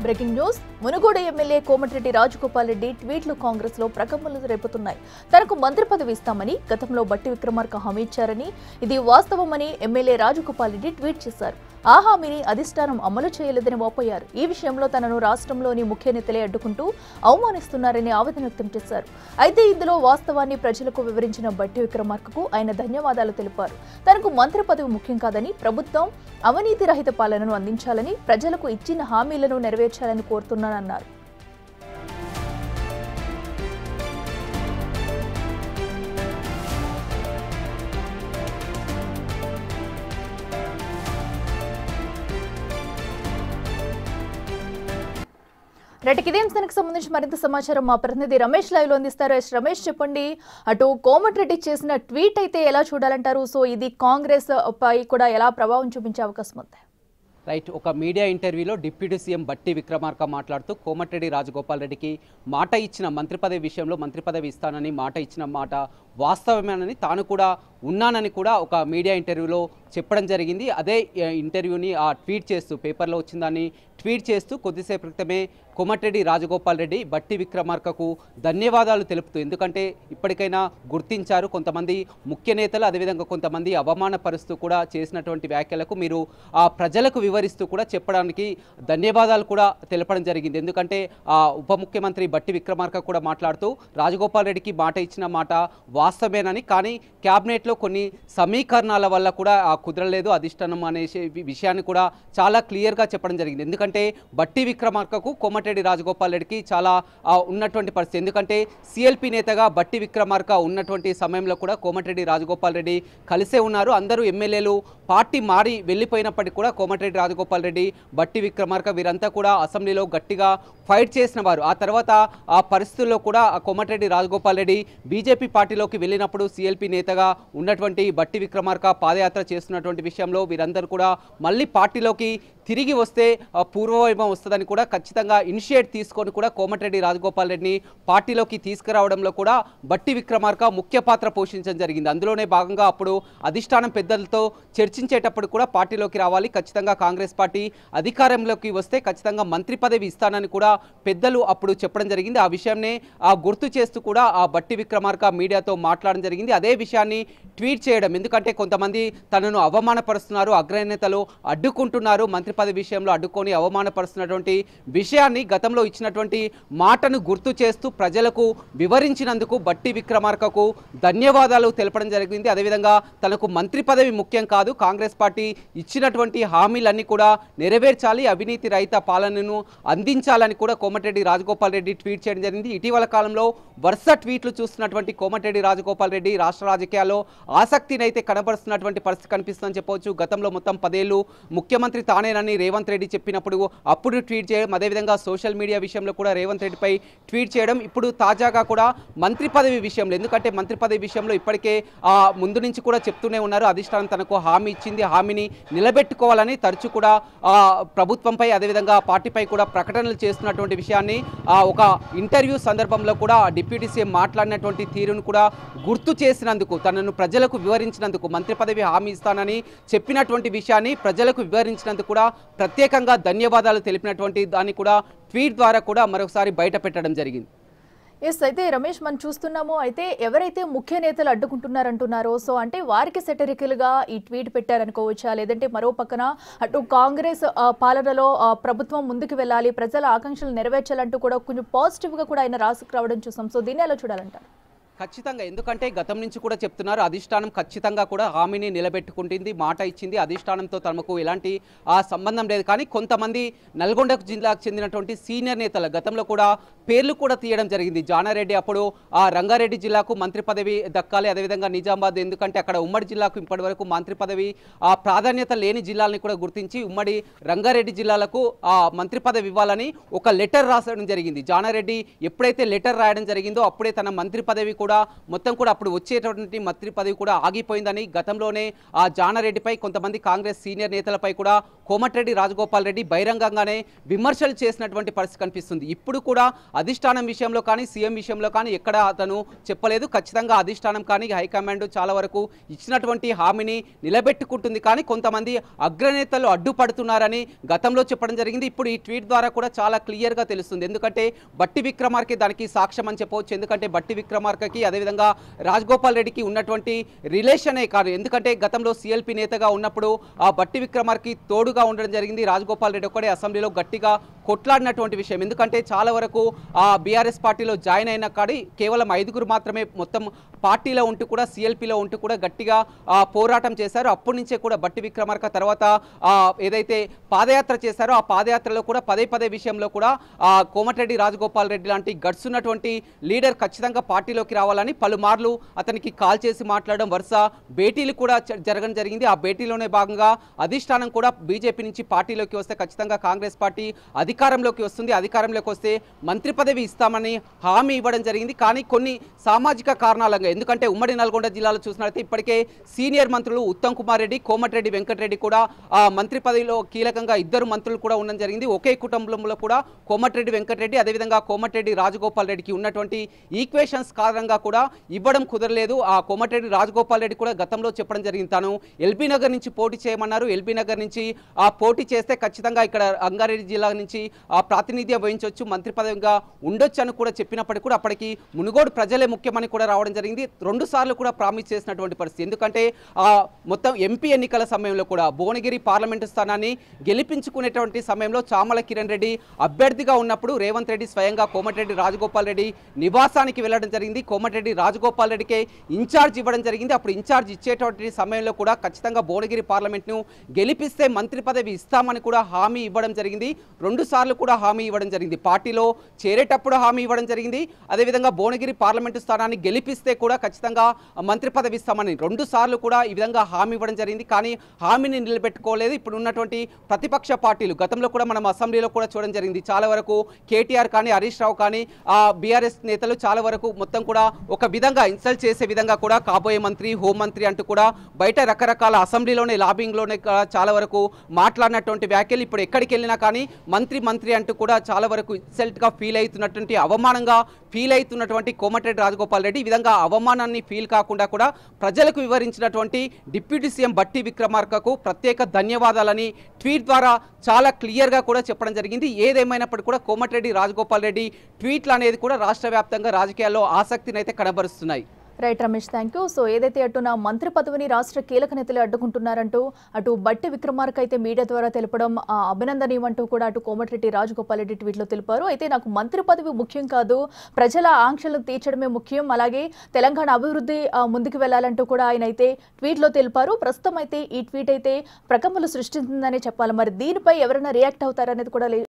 Breaking news Munugode MLA Komatireddy Rajagopal Reddy ట్వీట్లు కాంగ్రెస్ లో ప్రకంపనలు రేపుతున్నాయి. తనకు మంత్రి పదవి ఇస్తామని గతంలో బట్టి విక్రమార్క హామీ ఇచ్చారని, ఇది వాస్తవమని ఎమ్మెల్యే రాజగోపాల్ రెడ్డి ట్వీట్ చేశారు. ఆ హామీని అధిష్టానం అమలు చేయలేదని వాపోయారు. ఈ విషయంలో తనను రాష్ట్రంలోని ముఖ్య నేతలే అడ్డుకుంటూ అవమానిస్తున్నారని ఆవేదన వ్యక్తం చేశారు. అయితే ఇందులో వాస్తవాన్ని ప్రజలకు వివరించిన బట్టి విక్రమార్కకు ఆయన ధన్యవాదాలు తెలిపారు. తనకు మంత్రి పదవి ముఖ్యం కాదని, ప్రభుత్వం అవినీతి రహిత పాలనను అందించాలని, ప్రజలకు ఇచ్చిన హామీలను నెరవేర్చాలని కోరుతున్నానన్నారు. ఇదే అంశానికి సంబంధించి మరింత సమాచారం మా ప్రతినిధి రమేష్ లైవ్ లో అందిస్తారు. రమేష్, చెప్పండి, అటు కోమటిరెడ్డి చేసిన ట్వీట్ అయితే ఎలా చూడాలంటారు? సో ఇది కాంగ్రెస్ పై కూడా ఎలా ప్రభావం చూపించే అవకాశం ఉంది? రైట్, ఒక మీడియా ఇంటర్వ్యూలో డిప్యూటీ సీఎం బట్టి విక్రమార్క మాట్లాడుతూ కోమటిరెడ్డి రాజగోపాల్ రెడ్డికి మాట ఇచ్చిన మంత్రి పదవి విషయంలో మంత్రి పదవి ఇస్తానని మాట ఇచ్చిన మాట వాస్తవమేనని, తాను కూడా ఉన్నానని కూడా ఒక మీడియా ఇంటర్వ్యూలో చెప్పడం జరిగింది. అదే ఇంటర్వ్యూని ట్వీట్ చేస్తూ, పేపర్లో వచ్చిందాన్ని ట్వీట్ చేస్తూ కొద్దిసేపు క్రితమే కోమటిరెడ్డి రాజగోపాల్ రెడ్డి బట్టి విక్రమార్కకు ధన్యవాదాలు తెలుపుతూ, ఎందుకంటే ఇప్పటికైనా గుర్తించారు, కొంతమంది ముఖ్య నేతలు అదేవిధంగా కొంతమంది అవమానపరుస్తూ కూడా చేసినటువంటి వ్యాఖ్యలకు మీరు ప్రజలకు వివరిస్తూ కూడా చెప్పడానికి ధన్యవాదాలు కూడా తెలపడం జరిగింది. ఎందుకంటే ఉప ముఖ్యమంత్రి బట్టి విక్రమార్క కూడా మాట్లాడుతూ రాజగోపాల్ రెడ్డికి మాట ఇచ్చిన మాట వాస్తవేనని, కానీ క్యాబినెట్లో కొన్ని సమీకరణాల వల్ల కూడా కుదరలేదు అధిష్టానం అనే విషయాన్ని కూడా చాలా క్లియర్గా చెప్పడం జరిగింది. ఎందుకంటే బట్టి విక్రమార్కకు కోమటిరెడ్డి రాజగోపాల్ రెడ్డికి చాలా ఉన్నటువంటి పరిస్థితి. ఎందుకంటే సిఎల్పి నేతగా బట్టి విక్రమార్క ఉన్నటువంటి సమయంలో కూడా కోమటిరెడ్డి రాజగోపాల్ రెడ్డి కలిసే ఉన్నారు. అందరూ ఎమ్మెల్యేలు పార్టీ మారి వెళ్ళిపోయినప్పటికీ కూడా కోమటిరెడ్డి రాజగోపాల్ రెడ్డి, బట్టి విక్రమార్క వీరంతా కూడా అసెంబ్లీలో గట్టిగా ఫైట్ చేసిన వారు. ఆ తర్వాత ఆ పరిస్థితుల్లో కూడా కోమటిరెడ్డి రాజగోపాల్ రెడ్డి బీజేపీ పార్టీలోకి వెళ్ళినప్పుడు సిఎల్పి నేతగా ఉన్నటువంటి బట్టి విక్రమార్క పాదయాత్ర చేస్తున్నటువంటి విషయంలో వీరందరూ కూడా మళ్ళీ పార్టీలోకి తిరిగి వస్తే పూర్వవైభవం వస్తుందని కూడా ఖచ్చితంగా ఇనిషియేట్ తీసుకొని కూడా కోమటిరెడ్డి రాజగోపాల్ రెడ్డిని పార్టీలోకి తీసుకురావడంలో కూడా బట్టి విక్రమార్క ముఖ్య పాత్ర పోషించడం జరిగింది. అందులోనే భాగంగా అప్పుడు అధిష్టానం పెద్దలతో చర్చించేటప్పుడు కూడా పార్టీలోకి రావాలి, ఖచ్చితంగా కాంగ్రెస్ పార్టీ అధికారంలోకి వస్తే ఖచ్చితంగా మంత్రి పదవి ఇస్తానని కూడా పెద్దలు అప్పుడు చెప్పడం జరిగింది. ఆ విషయాన్ని గుర్తు చేస్తూ కూడా బట్టి విక్రమార్క మీడియాతో మాట్లాడడం జరిగింది. అదే విషయాన్ని ట్వీట్ చేయడం, ఎందుకంటే కొంతమంది తనను అవమానపరుస్తున్నారు, అగ్రనేతలు అడ్డుకుంటున్నారు, మంత్రి పదవి విషయంలో అడ్డుకొని అవమానపరుస్తున్నటువంటి విషయాన్ని గతంలో ఇచ్చినటువంటి మాటను గుర్తు చేస్తూ ప్రజలకు వివరించినందుకు బట్టి విక్రమార్కకు ధన్యవాదాలు తెలపడం జరిగింది. అదేవిధంగా తనకు మంత్రి పదవి ముఖ్యం కాదు, కాంగ్రెస్ పార్టీ ఇచ్చినటువంటి హామీలన్నీ కూడా నెరవేర్చాలి, అవినీతి రహిత పాలనను అందించాలని కూడా కోమటిరెడ్డి రాజగోపాల్ రెడ్డి ట్వీట్ చేయడం జరిగింది. ఇటీవల కాలంలో వరుస ట్వీట్లు చూస్తున్నటువంటి కోమటిరెడ్డి రాజగోపాల్ రెడ్డి రాష్ట్ర రాజకీయాల్లో ఆసక్తిని అయితే కనబరుస్తున్నటువంటి పరిస్థితి కనిపిస్తుందని చెప్పవచ్చు. గతంలో మొత్తం 10 ఏళ్లు ముఖ్యమంత్రి తానేనని రేవంత్ రెడ్డి చెప్పినప్పుడు అప్పుడు ట్వీట్ చేయడం, అదేవిధంగా సోషల్ మీడియా విషయంలో కూడా రేవంత్ రెడ్డిపై ట్వీట్ చేయడం, ఇప్పుడు తాజాగా కూడా మంత్రి పదవి విషయంలో, ఎందుకంటే మంత్రి పదవి విషయంలో ఇప్పటికే ముందు నుంచి కూడా చెప్తూనే ఉన్నారు, అధిష్టానం తనకు హామీ ఇచ్చింది, హామీని నిలబెట్టుకోవాలని తరచూ కూడా ప్రభుత్వంపై అదేవిధంగా పార్టీపై కూడా ప్రకటనలు చేస్తున్నటువంటి విషయాన్ని ఒక ఇంటర్వ్యూ సందర్భంలో కూడా డిప్యూటీ సీఎం మాట్లాడినటువంటి తీరును కూడా గుర్తు చేసినందుకు, తనను ప్రజలకు వివరించినందుకు, మంత్రి పదవి హామీ ఇస్తానని చెప్పినటువంటి విషయాన్ని ప్రజలకు వివరించినందుకు కూడా ప్రత్యేకంగా ధన్యవాదాలు తెలిపినటువంటి దాన్ని కూడా ట్వీట్ ద్వారా కూడా మరొకసారి బయట పెట్టడం జరిగింది. అయితే రమేష్, మనం చూస్తున్నాము, అయితే ఎవరైతే ముఖ్య నేతలు అడ్డుకుంటున్నారంటున్నారో, సో అంటే వారికి సెటరికల్ గా ఈ ట్వీట్ పెట్టారనుకోవచ్చా? లేదంటే మరో పక్కన అటు కాంగ్రెస్ పాలనలో ప్రభుత్వం ముందుకు వెళ్ళాలి, ప్రజల ఆకాంక్షలు నెరవేర్చాలంటూ కూడా కొంచెం పాజిటివ్ గా కూడా ఆయన రాసుకు రావడం చూసాం. సో దీన్ని ఎలా చూడాలంటారు? ఖచ్చితంగా, ఎందుకంటే గతం నుంచి కూడా చెప్తున్నారు, అధిష్టానం ఖచ్చితంగా కూడా హామీని నిలబెట్టుకుంటుంది, మాట ఇచ్చింది, అధిష్టానంతో తమకు ఎలాంటి సంబంధం లేదు. కానీ కొంతమంది నల్గొండ జిల్లాకు చెందినటువంటి సీనియర్ నేతల గతంలో కూడా పేర్లు కూడా తీయడం జరిగింది. జానారెడ్డి అప్పుడు రంగారెడ్డి జిల్లాకు మంత్రి పదవి దక్కాలి, అదేవిధంగా నిజామాబాద్, ఎందుకంటే అక్కడ ఉమ్మడి జిల్లాకు ఇప్పటి వరకు మంత్రి పదవి ప్రాధాన్యత లేని జిల్లాలని కూడా గుర్తించి ఉమ్మడి రంగారెడ్డి జిల్లాలకు మంత్రి పదవి ఇవ్వాలని ఒక లెటర్ రాసడం జరిగింది. జానారెడ్డి ఎప్పుడైతే లెటర్ రాయడం జరిగిందో అప్పుడే తన మంత్రి పదవి కూడా మొత్తం కూడా అప్పుడు వచ్చేటటువంటి మంత్రి పదవి కూడా ఆగిపోయిందని గతంలోనే ఆ జానారెడ్డిపై కొంతమంది కాంగ్రెస్ సీనియర్ నేతలపై కూడా కోమటిరెడ్డి రాజగోపాల్ రెడ్డి బహిరంగంగానే విమర్శలు చేసినటువంటి పరిస్థితి కనిపిస్తుంది. ఇప్పుడు కూడా అధిష్టానం విషయంలో కానీ సీఎం విషయంలో కానీ ఎక్కడ అతను చెప్పలేదు. ఖచ్చితంగా అధిష్టానం కానీ హైకమాండ్ చాలా వరకు ఇచ్చినటువంటి హామీని నిలబెట్టుకుంటుంది. కానీ కొంతమంది అగ్రనేతలు అడ్డుపడుతున్నారని గతంలో చెప్పడం జరిగింది. ఇప్పుడు ఈ ట్వీట్ ద్వారా కూడా చాలా క్లియర్గా తెలుస్తుంది. ఎందుకంటే బట్టి విక్రమార్కే దానికి సాక్ష్యం అని చెప్పవచ్చు. ఎందుకంటే బట్టి విక్రమార్కకి అదేవిధంగా రాజగోపాల్ రెడ్డికి ఉన్నటువంటి రిలేషనే కాదు. ఎందుకంటే గతంలో సిఎల్పి నేతగా ఉన్నప్పుడు ఆ బట్టి విక్రమార్కి తోడుగా ఉండడం జరిగింది. రాజగోపాల్ రెడ్డి ఒక్కడే అసెంబ్లీలో గట్టిగా కొట్లాడినటువంటి విషయం. ఎందుకంటే చాలా వరకు ఆ బీఆర్ఎస్ పార్టీలో జాయిన్ అయిన కాడి కేవలం 5గురు మాత్రమే మొత్తం పార్టీలో ఉంటూ కూడా సిఎల్పిలో ఉంటూ కూడా గట్టిగా పోరాటం చేశారు. అప్పటి నుంచే కూడా బట్టి విక్రమార్క తర్వాత ఏదైతే పాదయాత్ర చేశారో ఆ పాదయాత్రలో కూడా పదే విషయంలో కూడా కోమటిరెడ్డి రాజగోపాల్ రెడ్డి లాంటి గట్స్ ఉన్నటువంటి లీడర్ ఖచ్చితంగా పార్టీలోకి రావాలని పలుమార్లు అతనికి కాల్ చేసి మాట్లాడడం, వరుస భేటీలు కూడా జరగడం జరిగింది. ఆ భేటీలోనే భాగంగా అధిష్టానం కూడా బీజేపీ నుంచి పార్టీలోకి వస్తే ఖచ్చితంగా కాంగ్రెస్ పార్టీ అధికారంలోకి వస్తుంది, అధికారంలోకి వస్తే మంత్రి పదవి ఇస్తామని హామీ ఇవ్వడం జరిగింది. కానీ కొన్ని సామాజిక కారణాలంగా, ఎందుకంటే ఉమ్మడి నల్గొండ జిల్లాలో చూసినట్లయితే ఇప్పటికే సీనియర్ మంత్రులు ఉత్తమ్ కుమార్ రెడ్డి, కోమటిరెడ్డి వెంకటరెడ్డి కూడా ఆ మంత్రి పదవిలో కీలకంగా ఇద్దరు మంత్రులు కూడా ఉండడం జరిగింది. ఒకే కుటుంబంలో కూడా కోమటిరెడ్డి వెంకటరెడ్డి అదేవిధంగా కోమటిరెడ్డి రాజగోపాల్ రెడ్డికి ఉన్నటువంటి ఈక్వేషన్స్ కారణంగా కూడా ఇవ్వడం కుదరలేదు. ఆ కోమటిరెడ్డి రాజగోపాల్ రెడ్డి కూడా గతంలో చెప్పడం జరిగింది, తాను ఎల్బీ నగర్ నుంచి పోటీ చేయమన్నారు. ఎల్బీ నగర్ నుంచి ఆ పోటీ చేస్తే ఖచ్చితంగా ఇక్కడ రంగారెడ్డి జిల్లా నుంచి ఆ ప్రాతినిధ్యం వహించవచ్చు, మంత్రి పదవిగా ఉండొచ్చు అని కూడా చెప్పినప్పటికీ కూడా అప్పటికి మునుగోడు ప్రజలే ముఖ్యమని కూడా రావడం జరిగింది. 2 సార్లు కూడా ప్రామిస్ చేసినటువంటి పరిస్థితి. ఎందుకంటే మొత్తం ఎంపీ ఎన్నికల సమయంలో కూడా భువనగిరి పార్లమెంటు స్థానాన్ని గెలిపించుకునేటువంటి సమయంలో చామల కిరణ్ రెడ్డి అభ్యర్థిగా ఉన్నప్పుడు రేవంత్ రెడ్డి స్వయంగా కోమటిరెడ్డి రాజగోపాల్ రెడ్డి నివాసానికి వెళ్ళడం జరిగింది. కోమటిరెడ్డి రాజగోపాల్ రెడ్డికే ఇన్ఛార్జ్ ఇవ్వడం జరిగింది. అప్పుడు ఇన్ఛార్జ్ ఇచ్చేటువంటి సమయంలో కూడా ఖచ్చితంగా భువనగిరి పార్లమెంట్ను గెలిపిస్తే మంత్రి పదవి ఇస్తామని కూడా హామీ ఇవ్వడం జరిగింది. 2 సార్లు కూడా హామీ ఇవ్వడం జరిగింది. పార్టీలో చేరేటప్పుడు హామీ ఇవ్వడం జరిగింది. అదేవిధంగా భువనగిరి పార్లమెంటు స్థానాన్ని గెలిపిస్తే కూడా ఖచ్చితంగా మంత్రి పదవి ఇస్తామని 2 సార్లు కూడా ఈ విధంగా హామీ ఇవ్వడం జరిగింది. కానీ హామీని నిలబెట్టుకోలేదు. ఇప్పుడు ఉన్నటువంటి ప్రతిపక్ష పార్టీలు గతంలో కూడా మనం అసెంబ్లీలో కూడా చూడడం జరిగింది. చాలా వరకు కేటీఆర్ కానీ హరీష్ రావు కానీ బీఆర్ఎస్ నేతలు చాలా వరకు మొత్తం కూడా ఒక విధంగా ఇన్సల్ట్ చేసే విధంగా కూడా కాబోయే మంత్రి, హోంమంత్రి అంటూ కూడా బయట రకరకాల అసెంబ్లీలోనే లాబింగ్లోనే చాలా వరకు మాట్లాడినటువంటి వ్యాఖ్యలు ఇప్పుడు ఎక్కడికి వెళ్ళినా కానీ మంత్రి అంటూ కూడా చాలా వరకు ఇన్సల్ట్గా ఫీల్ అవుతున్నటువంటి, అవమానంగా ఫీల్ అవుతున్నటువంటి కోమటిరెడ్డి రాజగోపాల్ రెడ్డి ఈ విధంగా అవమానాన్ని ఫీల్ కాకుండా కూడా ప్రజలకు వివరించినటువంటి డిప్యూటీ సీఎం బట్టి విక్రమార్కకు ప్రత్యేక ధన్యవాదాలని ట్వీట్ ద్వారా చాలా క్లియర్గా కూడా చెప్పడం జరిగింది. ఏదేమైనప్పటికీ కూడా కోమటిరెడ్డి రాజగోపాల్ రెడ్డి ట్వీట్లు అనేది కూడా రాష్ట్ర వ్యాప్తంగా రాజకీయాల్లో ఆసక్తిని అయితే కనబరుస్తున్నాయి. Right Ramesh, thank you. So ఏదైతే అటున మంత్రి పదవిని రాష్ట్ర కీలక నేతలు అడ్డుకుంటున్నారంటూ అటు బట్టి విక్రమార్క అయితే మీడియా ద్వారా తెలపడం అభినందనీయమంటూ కూడా అటు కోమటిరెడ్డి రాజగోపాల్ రెడ్డి ట్వీట్లో తెలిపారు. అయితే నాకు మంత్రి పదవి ముఖ్యం కాదు, ప్రజల ఆంక్షలను తీర్చడమే ముఖ్యం, అలాగే తెలంగాణ అభివృద్ధి ముందుకు వెళ్లాలంటూ కూడా ఆయన అయితే ట్వీట్లో తెలిపారు. ప్రస్తుతం అయితే ఈ ట్వీట్ అయితే ప్రకంపనలు సృష్టిస్తుందనే చెప్పాలి. మరి దీనిపై ఎవరైనా రియాక్ట్ అవుతారనేది కూడా